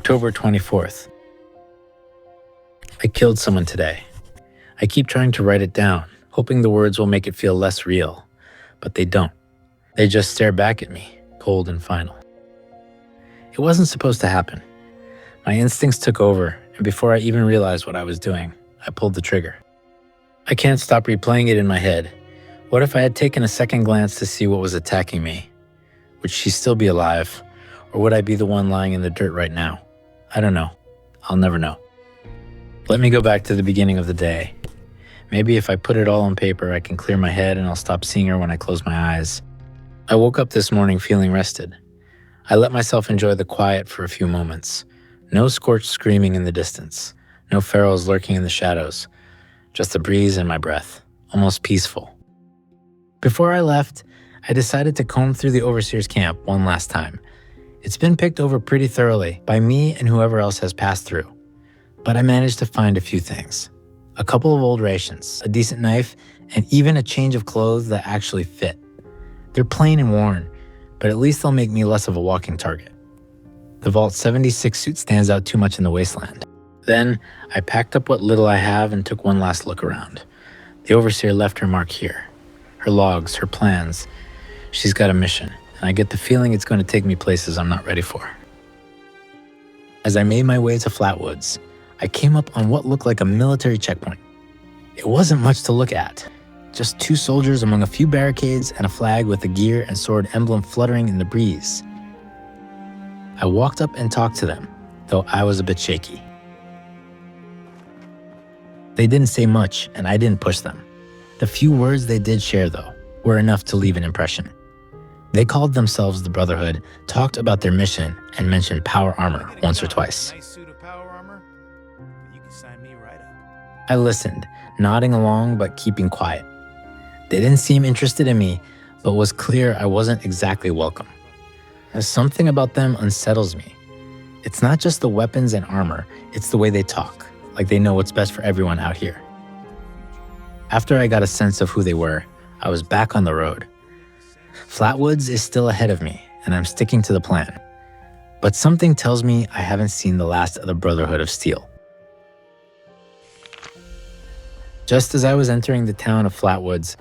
October 24th. I killed someone today. I keep trying to write it down, hoping the words will make it feel less real, but they don't. They just stare back at me, cold and final. It wasn't supposed to happen. My instincts took over, and before I even realized what I was doing, I pulled the trigger. I can't stop replaying it in my head. What if I had taken a second glance to see what was attacking me? Would she still be alive, or would I be the one lying in the dirt right now? I don't know. I'll never know. Let me go back to the beginning of the day. Maybe if I put it all on paper, I can clear my head and I'll stop seeing her when I close my eyes. I woke up this morning feeling rested. I let myself enjoy the quiet for a few moments. No Scorched screaming in the distance. No ferals lurking in the shadows. Just a breeze in my breath. Almost peaceful. Before I left, I decided to comb through the Overseer's camp one last time. It's been picked over pretty thoroughly by me and whoever else has passed through. But I managed to find a few things. A couple of old rations, a decent knife, and even a change of clothes that actually fit. They're plain and worn, but at least they'll make me less of a walking target. The Vault 76 suit stands out too much in the Wasteland. Then, I packed up what little I have and took one last look around. The Overseer left her mark here. Her logs, her plans. She's got a mission, and I get the feeling it's going to take me places I'm not ready for. As I made my way to Flatwoods, I came up on what looked like a military checkpoint. It wasn't much to look at. Just two soldiers among a few barricades and a flag with the gear and sword emblem fluttering in the breeze. I walked up and talked to them, though I was a bit shaky. They didn't say much, and I didn't push them. The few words they did share, though, were enough to leave an impression. They called themselves the Brotherhood, talked about their mission, and mentioned power armor once or twice. Nice suit of power armor? You can sign me right up. I listened, nodding along but keeping quiet. They didn't seem interested in me, but was clear I wasn't exactly welcome. There's something about them unsettles me. It's not just the weapons and armor, it's the way they talk, like they know what's best for everyone out here. After I got a sense of who they were, I was back on the road. Flatwoods is still ahead of me, and I'm sticking to the plan. But something tells me I haven't seen the last of the Brotherhood of Steel. Just as I was entering the town of Flatwoods,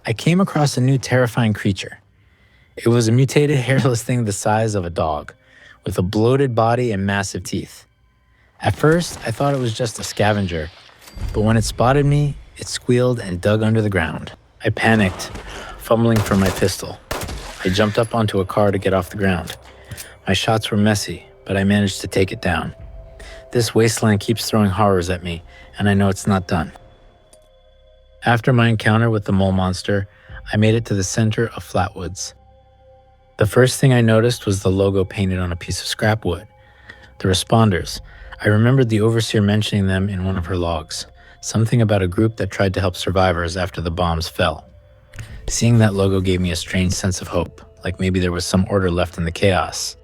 I came across a new terrifying creature. It was a mutated hairless thing the size of a dog, with a bloated body and massive teeth. At first, I thought it was just a scavenger, but when it spotted me, it squealed and dug under the ground. I panicked, fumbling for my pistol. I jumped up onto a car to get off the ground. My shots were messy, but I managed to take it down. This wasteland keeps throwing horrors at me, and I know it's not done. After my encounter with the mole monster, I made it to the center of Flatwoods. The first thing I noticed was the logo painted on a piece of scrap wood. The responders. I remembered the Overseer mentioning them in one of her logs. Something about a group that tried to help survivors after the bombs fell. Seeing that logo gave me a strange sense of hope, like maybe there was some order left in the chaos.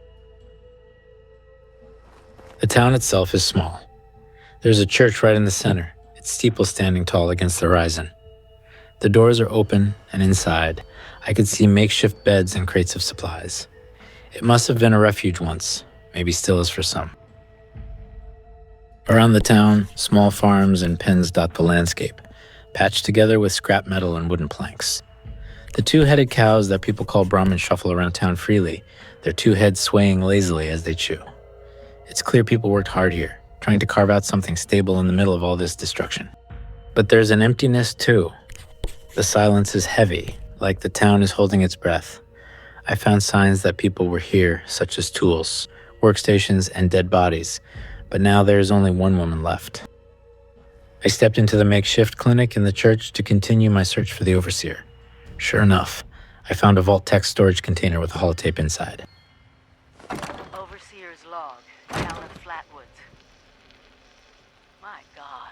The town itself is small. There's a church right in the center, its steeple standing tall against the horizon. The doors are open, and inside, I could see makeshift beds and crates of supplies. It must have been a refuge once, maybe still is for some. Around the town, small farms and pens dot the landscape, patched together with scrap metal and wooden planks. The two-headed cows that people call Brahmin shuffle around town freely, their two heads swaying lazily as they chew. It's clear people worked hard here, trying to carve out something stable in the middle of all this destruction. But there's an emptiness too. The silence is heavy, like the town is holding its breath. I found signs that people were here, such as tools, workstations, and dead bodies, but now there is only one woman left. I stepped into the makeshift clinic in the church to continue my search for the Overseer. Sure enough, I found a Vault Tech storage container with a holotape inside. Overseer's log, town of Flatwoods. My God,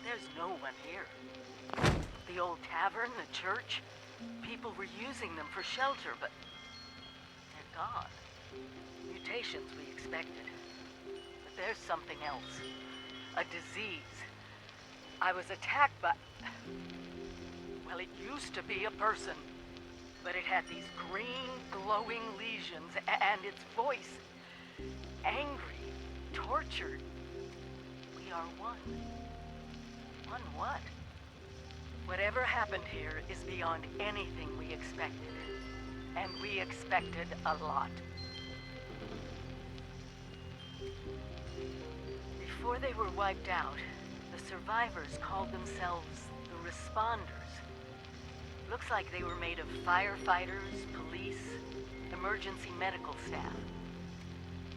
there's no one here. The old tavern, the church, people were using them for shelter, but they're gone. Mutations we expected. But there's something else. A disease. I was attacked by... Well, it used to be a person. But it had these green, glowing lesions, and its voice... angry, tortured. We are one. One what? Whatever happened here is beyond anything we expected. And we expected a lot. Before they were wiped out, the survivors called themselves the Responders. Looks like they were made of firefighters, police, emergency medical staff.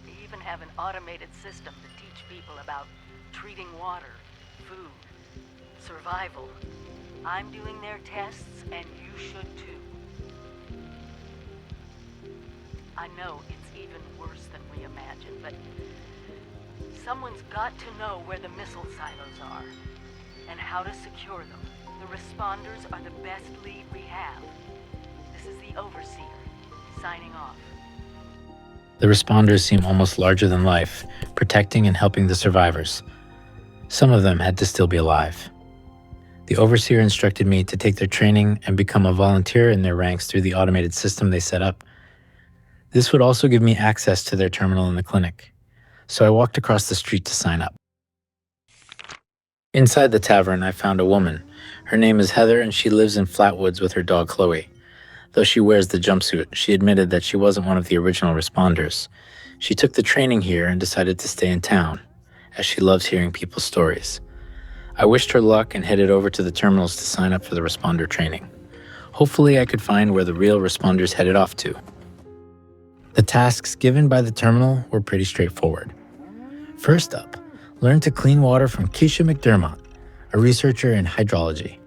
They even have an automated system to teach people about treating water, food, survival. I'm doing their tests, and you should too. I know it's even worse than we imagined, but someone's got to know where the missile silos are, and how to secure them. The Responders are the best lead we have. This is the Overseer, signing off. The Responders seem almost larger than life, protecting and helping the survivors. Some of them had to still be alive. The Overseer instructed me to take their training and become a volunteer in their ranks through the automated system they set up. This would also give me access to their terminal in the clinic, so I walked across the street to sign up. Inside the tavern, I found a woman. Her name is Heather, and she lives in Flatwoods with her dog Chloe. Though she wears the jumpsuit, she admitted that she wasn't one of the original Responders. She took the training here and decided to stay in town, as she loves hearing people's stories. I wished her luck and headed over to the terminals to sign up for the Responder training. Hopefully I could find where the real Responders headed off to. The tasks given by the terminal were pretty straightforward. First up, learn to clean water from Keisha McDermott, a researcher in hydrology.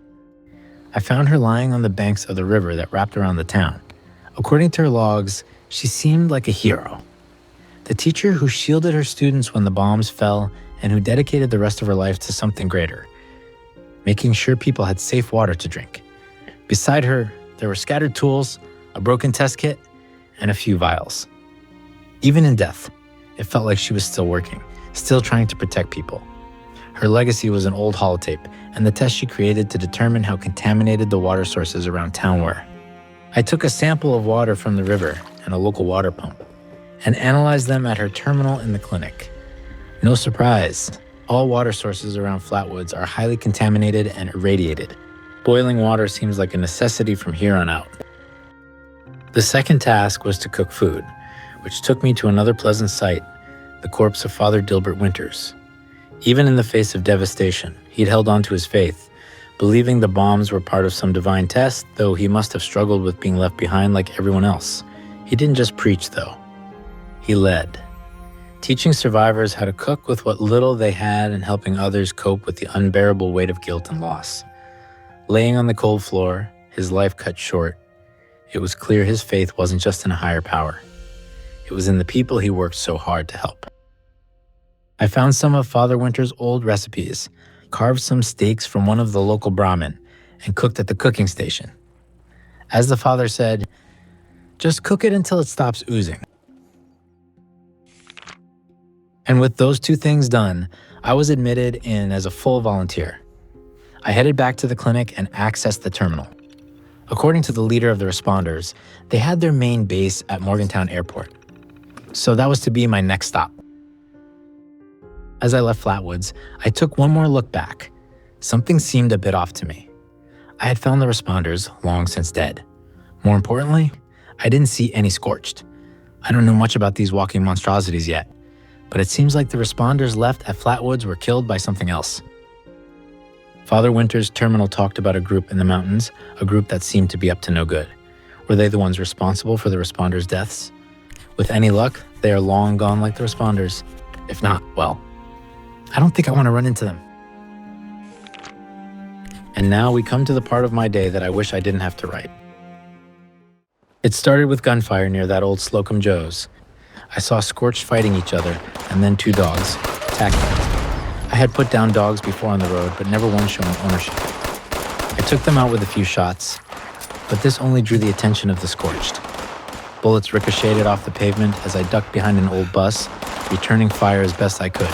I found her lying on the banks of the river that wrapped around the town. According to her logs, she seemed like a hero. The teacher who shielded her students when the bombs fell and who dedicated the rest of her life to something greater, making sure people had safe water to drink. Beside her, there were scattered tools, a broken test kit, and a few vials. Even in death, it felt like she was still working, still trying to protect people. Her legacy was an old holotape and the test she created to determine how contaminated the water sources around town were. I took a sample of water from the river and a local water pump and analyzed them at her terminal in the clinic. No surprise, all water sources around Flatwoods are highly contaminated and irradiated. Boiling water seems like a necessity from here on out. The second task was to cook food, which took me to another pleasant sight, the corpse of Father Dilbert Winters. Even in the face of devastation, he'd held on to his faith, believing the bombs were part of some divine test, though he must have struggled with being left behind like everyone else. He didn't just preach, though. He led, teaching survivors how to cook with what little they had and helping others cope with the unbearable weight of guilt and loss. Laying on the cold floor, his life cut short, it was clear his faith wasn't just in a higher power. It was in the people he worked so hard to help. I found some of Father Winter's old recipes, carved some steaks from one of the local Brahmin, and cooked at the cooking station. As the father said, just cook it until it stops oozing. And with those two things done, I was admitted in as a full volunteer. I headed back to the clinic and accessed the terminal. According to the leader of the Responders, they had their main base at Morgantown Airport. So that was to be my next stop. As I left Flatwoods, I took one more look back. Something seemed a bit off to me. I had found the Responders long since dead. More importantly, I didn't see any Scorched. I don't know much about these walking monstrosities yet, but it seems like the Responders left at Flatwoods were killed by something else. Father Winter's terminal talked about a group in the mountains, a group that seemed to be up to no good. Were they the ones responsible for the Responders' deaths? With any luck, they are long gone like the Responders. If not, well, I don't think I want to run into them. And now we come to the part of my day that I wish I didn't have to write. It started with gunfire near that old Slocum Joe's. I saw Scorched fighting each other, and then two dogs attacking. I had put down dogs before on the road, but never one showing ownership. I took them out with a few shots, but this only drew the attention of the Scorched. Bullets ricocheted off the pavement as I ducked behind an old bus, returning fire as best I could.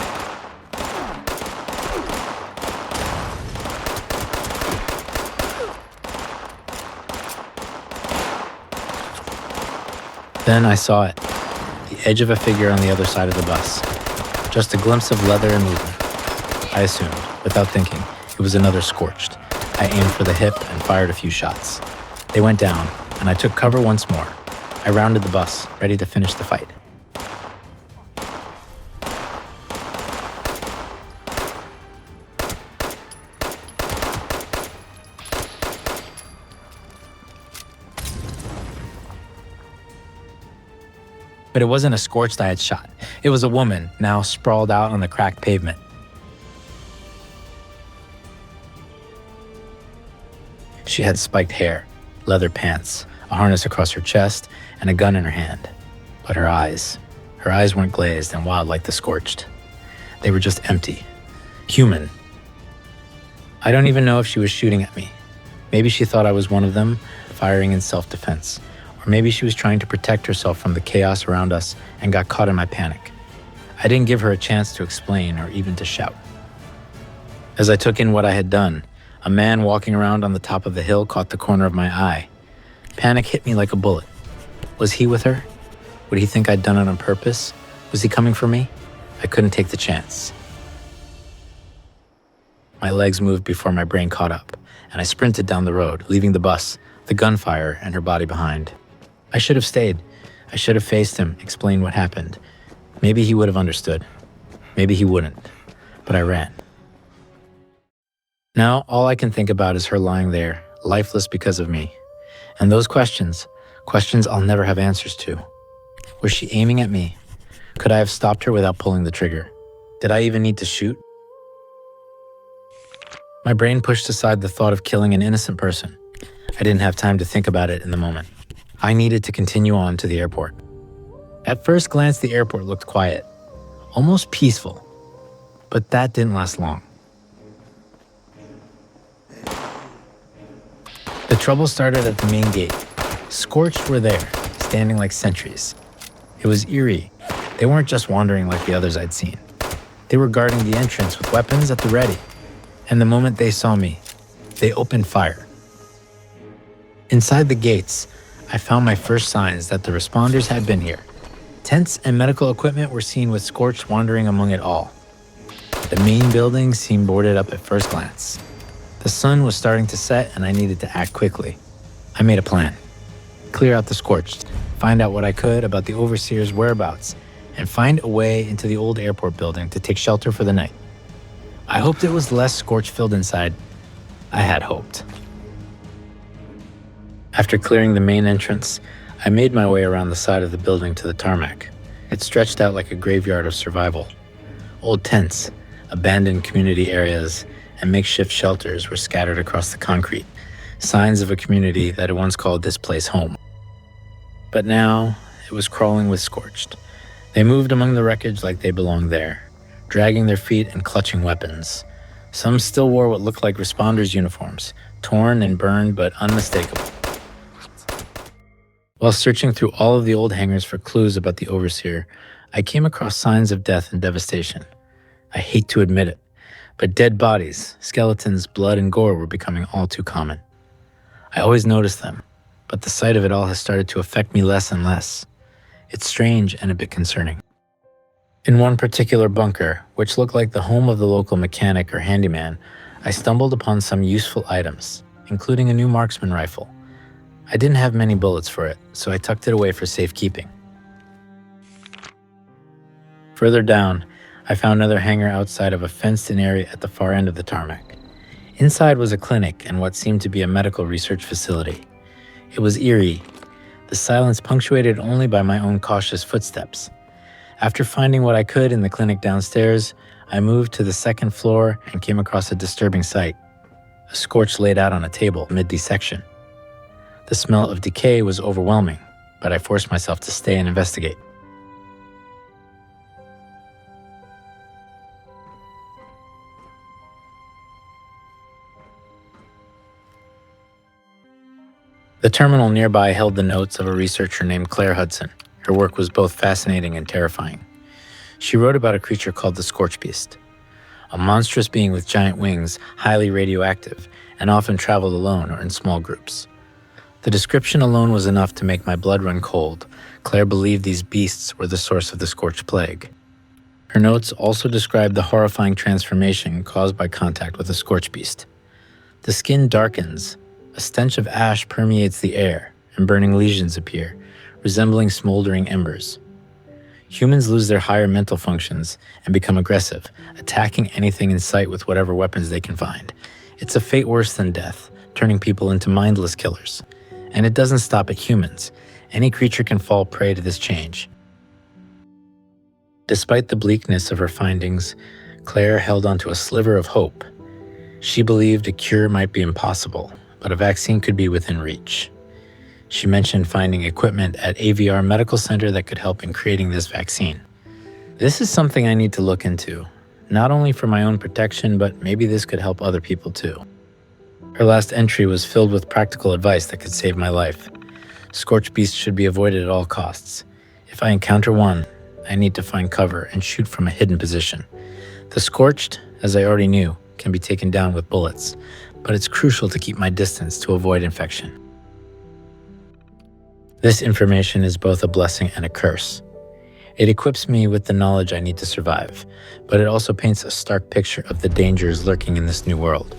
Then I saw it. the edge of a figure on the other side of the bus. Just a glimpse of leather and movement. I assumed, without thinking, it was another Scorched. I aimed for the hip and fired a few shots. They went down, and I took cover once more. I rounded the bus, ready to finish the fight. But it wasn't a Scorched I had shot. It was a woman, now sprawled out on the cracked pavement. She had spiked hair, leather pants, a harness across her chest, and a gun in her hand. But her eyes weren't glazed and wild like the Scorched. They were just empty, human. I don't even know if she was shooting at me. Maybe she thought I was one of them, firing in self-defense. Or maybe she was trying to protect herself from the chaos around us and got caught in my panic. I didn't give her a chance to explain or even to shout. As I took in what I had done, a man walking around on the top of the hill caught the corner of my eye. Panic hit me like a bullet. Was he with her? Would he think I'd done it on purpose? Was he coming for me? I couldn't take the chance. My legs moved before my brain caught up, and I sprinted down the road, leaving the bus, the gunfire, and her body behind. I should have stayed. I should have faced him, explained what happened. Maybe he would have understood. Maybe he wouldn't. But I ran. Now, all I can think about is her lying there, lifeless because of me. And those questions I'll never have answers to. Was she aiming at me? Could I have stopped her without pulling the trigger? Did I even need to shoot? My brain pushed aside the thought of killing an innocent person. I didn't have time to think about it in the moment. I needed to continue on to the airport. At first glance, the airport looked quiet, almost peaceful, but that didn't last long. The trouble started at the main gate. Scorched were there, standing like sentries. It was eerie. They weren't just wandering like the others I'd seen. They were guarding the entrance with weapons at the ready. And the moment they saw me, they opened fire. Inside the gates, I found my first signs that the responders had been here. Tents and medical equipment were seen with Scorched wandering among it all. The main building seemed boarded up at first glance. The sun was starting to set and I needed to act quickly. I made a plan. Clear out the Scorched, find out what I could about the overseer's whereabouts, and find a way into the old airport building to take shelter for the night. I hoped it was less Scorched-filled inside. I had hoped. After clearing the main entrance, I made my way around the side of the building to the tarmac. It stretched out like a graveyard of survival. Old tents, abandoned community areas, and makeshift shelters were scattered across the concrete, signs of a community that had once called this place home. But now, it was crawling with Scorched. They moved among the wreckage like they belonged there, dragging their feet and clutching weapons. Some still wore what looked like responders' uniforms, torn and burned but unmistakable. While searching through all of the old hangars for clues about the overseer, I came across signs of death and devastation. I hate to admit it, but dead bodies, skeletons, blood, and gore were becoming all too common. I always noticed them, but the sight of it all has started to affect me less and less. It's strange and a bit concerning. In one particular bunker, which looked like the home of the local mechanic or handyman, I stumbled upon some useful items, including a new marksman rifle. I didn't have many bullets for it, so I tucked it away for safekeeping. Further down, I found another hangar outside of a fenced-in area at the far end of the tarmac. Inside was a clinic and what seemed to be a medical research facility. It was eerie, the silence punctuated only by my own cautious footsteps. After finding what I could in the clinic downstairs, I moved to the second floor and came across a disturbing sight. A Scorched laid out on a table mid-dissection. The smell of decay was overwhelming, but I forced myself to stay and investigate. The terminal nearby held the notes of a researcher named Claire Hudson. Her work was both fascinating and terrifying. She wrote about a creature called the Scorched Beast, a monstrous being with giant wings, highly radioactive, and often traveled alone or in small groups. The description alone was enough to make my blood run cold. Claire believed these beasts were the source of the Scorched plague. Her notes also described the horrifying transformation caused by contact with a Scorched beast. The skin darkens, a stench of ash permeates the air, and burning lesions appear, resembling smoldering embers. Humans lose their higher mental functions and become aggressive, attacking anything in sight with whatever weapons they can find. It's a fate worse than death, turning people into mindless killers. And it doesn't stop at humans. Any creature can fall prey to this change. Despite the bleakness of her findings, Claire held onto a sliver of hope. She believed a cure might be impossible, but a vaccine could be within reach. She mentioned finding equipment at AVR Medical Center that could help in creating this vaccine. This is something I need to look into, not only for my own protection, but maybe this could help other people too. Her last entry was filled with practical advice that could save my life. Scorched beasts should be avoided at all costs. If I encounter one, I need to find cover and shoot from a hidden position. The Scorched, as I already knew, can be taken down with bullets, but it's crucial to keep my distance to avoid infection. This information is both a blessing and a curse. It equips me with the knowledge I need to survive, but it also paints a stark picture of the dangers lurking in this new world.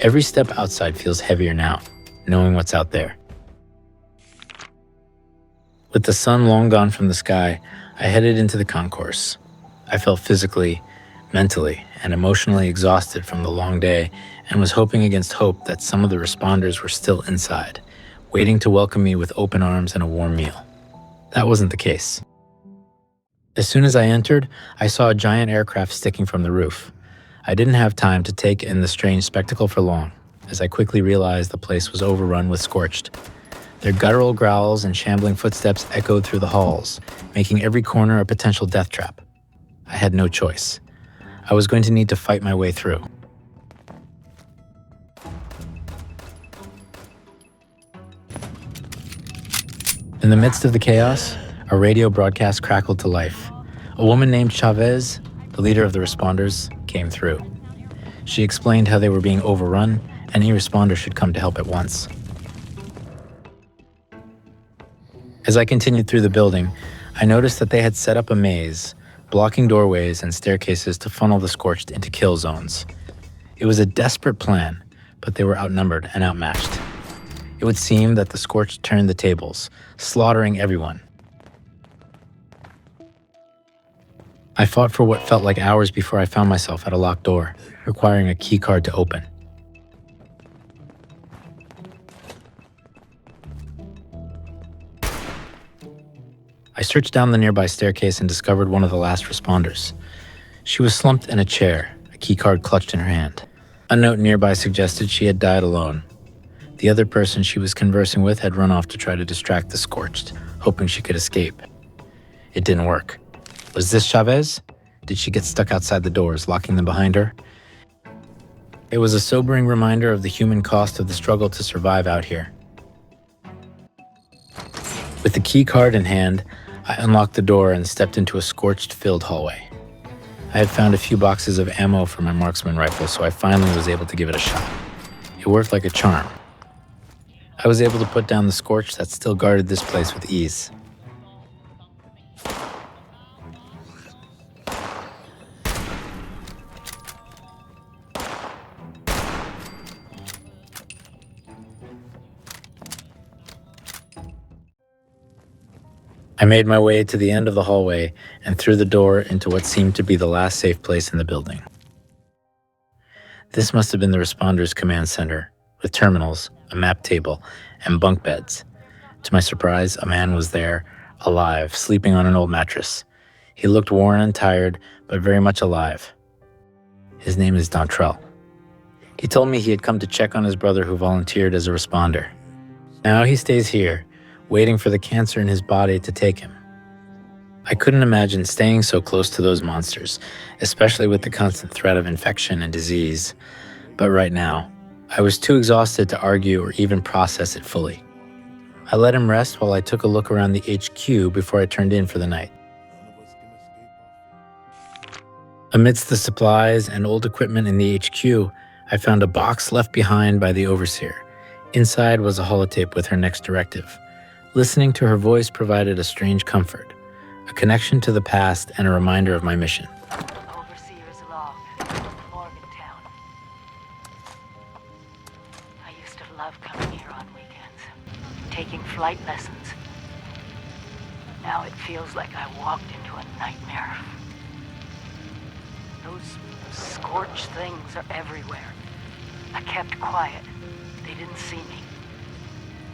Every step outside feels heavier now, knowing what's out there. With the sun long gone from the sky, I headed into the concourse. I felt physically, mentally, and emotionally exhausted from the long day and was hoping against hope that some of the responders were still inside, waiting to welcome me with open arms and a warm meal. That wasn't the case. As soon as I entered, I saw a giant aircraft sticking from the roof. I didn't have time to take in the strange spectacle for long, as I quickly realized the place was overrun with Scorched. Their guttural growls and shambling footsteps echoed through the halls, making every corner a potential death trap. I had no choice. I was going to need to fight my way through. In the midst of the chaos, a radio broadcast crackled to life. A woman named Chavez, the leader of the responders, came through. She explained how they were being overrun and any responder should come to help at once. As I continued through the building, I noticed that they had set up a maze, blocking doorways and staircases to funnel the Scorched into kill zones. It was a desperate plan, but they were outnumbered and outmatched. It would seem that the Scorched turned the tables, slaughtering everyone. I fought for what felt like hours before I found myself at a locked door, requiring a key card to open. I searched down the nearby staircase and discovered one of the last responders. She was slumped in a chair, a key card clutched in her hand. A note nearby suggested she had died alone. The other person she was conversing with had run off to try to distract the Scorched, hoping she could escape. It didn't work. Was this Chavez? Did she get stuck outside the doors, locking them behind her? It was a sobering reminder of the human cost of the struggle to survive out here. With the key card in hand, I unlocked the door and stepped into a Scorched-filled hallway. I had found a few boxes of ammo for my marksman rifle, so I finally was able to give it a shot. It worked like a charm. I was able to put down the Scorched that still guarded this place with ease. I made my way to the end of the hallway and through the door into what seemed to be the last safe place in the building. This must have been the responders' command center, with terminals, a map table, and bunk beds. To my surprise, a man was there, alive, sleeping on an old mattress. He looked worn and tired, but very much alive. His name is Dontrell. He told me he had come to check on his brother who volunteered as a responder. Now he stays here, waiting for the cancer in his body to take him. I couldn't imagine staying so close to those monsters, especially with the constant threat of infection and disease. But right now, I was too exhausted to argue or even process it fully. I let him rest while I took a look around the HQ before I turned in for the night. Amidst the supplies and old equipment in the HQ, I found a box left behind by the overseer. Inside was a holotape with her next directive. Listening to her voice provided a strange comfort, a connection to the past and a reminder of my mission. Overseer's log, Morgantown. I used to love coming here on weekends, taking flight lessons. Now it feels like I walked into a nightmare. Those scorched things are everywhere. I kept quiet. They didn't see me.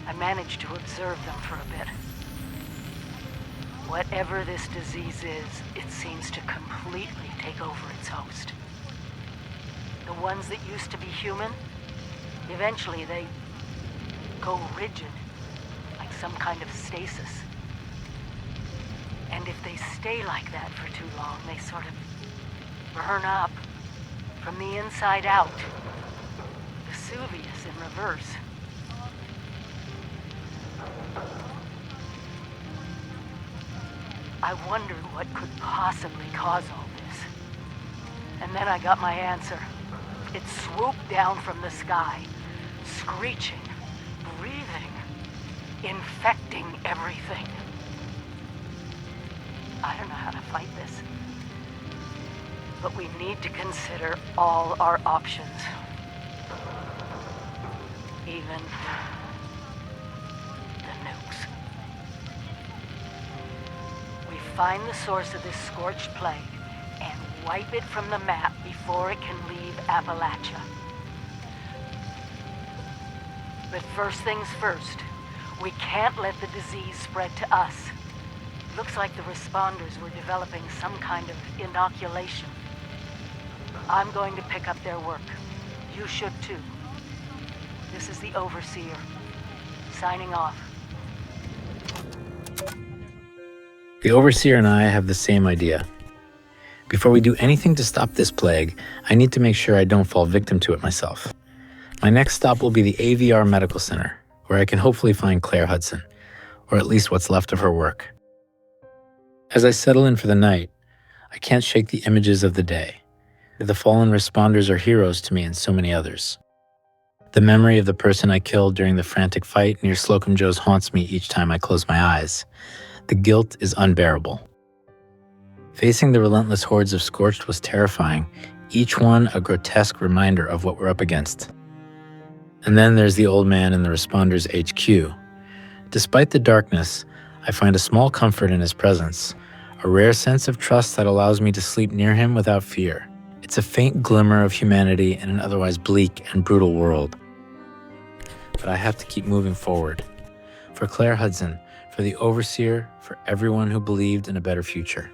I managed to observe them for a bit. Whatever this disease is, it seems to completely take over its host. The ones that used to be human, eventually they go rigid, like some kind of stasis. And if they stay like that for too long, they sort of burn up from the inside out. Vesuvius in reverse. I wondered what could possibly cause all this. And then I got my answer. It swooped down from the sky, screeching, breathing, infecting everything. I don't know how to fight this. But we need to consider all our options. Even the nukes. We find the source of this scorched plague and wipe it from the map before it can leave Appalachia. But first things first, we can't let the disease spread to us. Looks like the responders were developing some kind of inoculation. I'm going to pick up their work. You should too. This is the Overseer, signing off. The Overseer and I have the same idea. Before we do anything to stop this plague, I need to make sure I don't fall victim to it myself. My next stop will be the AVR Medical Center, where I can hopefully find Claire Hudson, or at least what's left of her work. As I settle in for the night, I can't shake the images of the day. The fallen responders are heroes to me and so many others. The memory of the person I killed during the frantic fight near Slocum Joe's haunts me each time I close my eyes. The guilt is unbearable. Facing the relentless hordes of Scorched was terrifying, each one a grotesque reminder of what we're up against. And then there's the old man in the responders' HQ. Despite the darkness, I find a small comfort in his presence, a rare sense of trust that allows me to sleep near him without fear. It's a faint glimmer of humanity in an otherwise bleak and brutal world. But I have to keep moving forward. For Claire Hudson, for the Overseer, for everyone who believed in a better future.